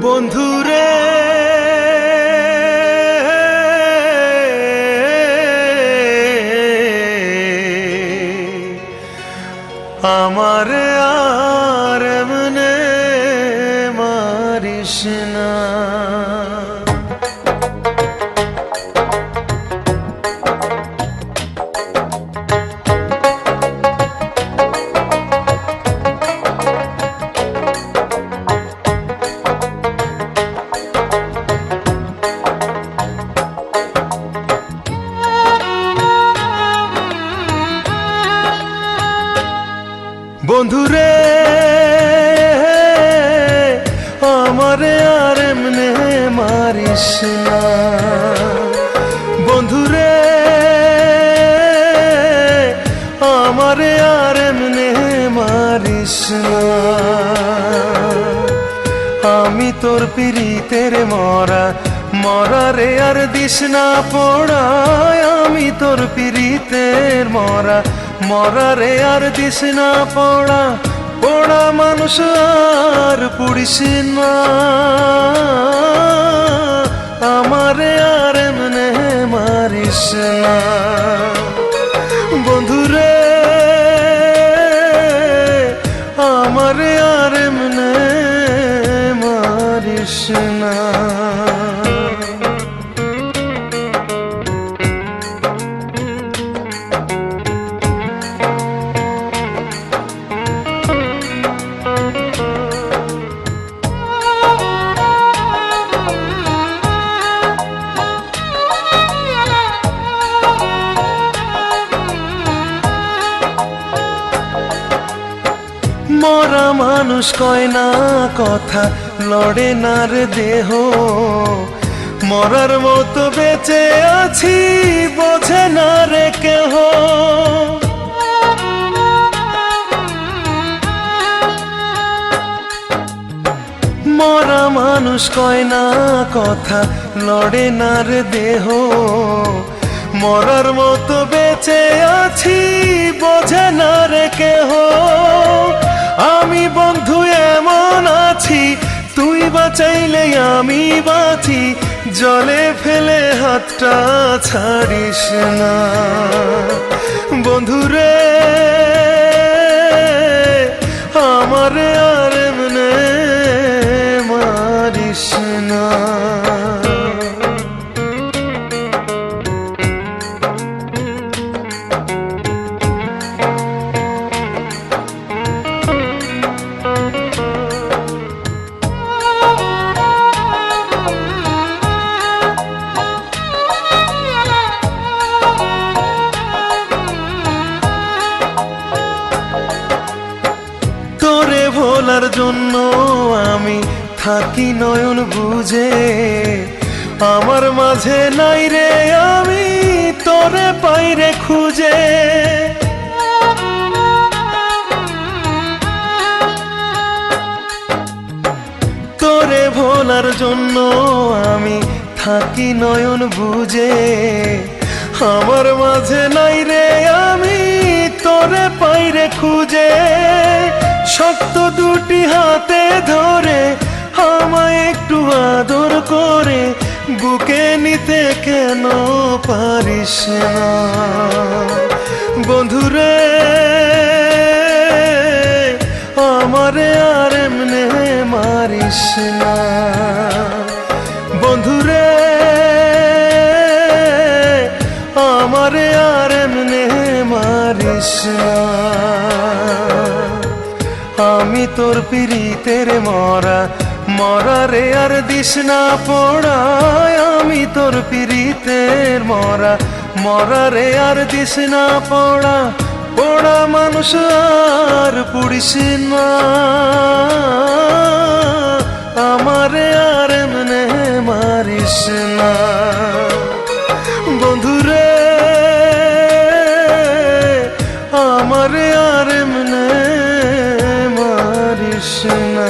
বন্ধুরে আমার আর মনে মারিস না। বন্ধুরে আমারে আর এমনে মারিস না। বন্ধুরে আমারে আর এমনে মারিস না। আমি তোর পিরিতের মরা মরা রে আর দিস না পড়ায়। আমি তোর পিরিতের মরা মরা রে আর দিস না পড়া। পড়া মানুষ আর পুড়িস না। আমারে আর এমনে মারিস না। বন্ধুরে আমারে আর এমনে মারিস না। মরা মানুষ কয় না কথা, লড়ে না রে দেহ। মরার মতো বেঁচে আছি বোঝে না রে কেহ। মরা মানুষ কয় না কথা, লড়ে না রে দেহ। মরার মতো বেঁচে আছি বোঝে না রে কেহ। আমি বন্ধু এমন আছি, তুই বাঁচাইলে আমি বাঁচি। জলে ফেলে হাতটা ছাড়িস না। বন্ধুরে আমারে আর এমনে মারিস না। তোরে ভোলার জন্য আমি থাকি নয়ন বুঝে। আমার মাঝে নাই রে আমি তোরে পাইরে খুঁজে। তোরে ভোলার জন্য আমি থাকি নয়ন বুঝে। আমার মাঝে নাই রে আমি তোরে পাইরে খুঁজে। শক্ত দুটি হাতে ধরে আমায় একটু আদর করে বুকে নিতে কেন পারিস না। বন্ধুরে আমারে আর এমনে মারিস না। বন্ধুরে আমারে আর এমনে মারিস না। আমি তোর পিরিতের মরা মরা রে আর দিস না পড়ায়। আমি তোর পিরিতের মরা মরা রে আর দিস না পড়া। পড়া মানুষ আর পুড়িস না। আমারে আর এমনে মারিস না। বন্ধুরে আমারে আর এমনে মারিস না।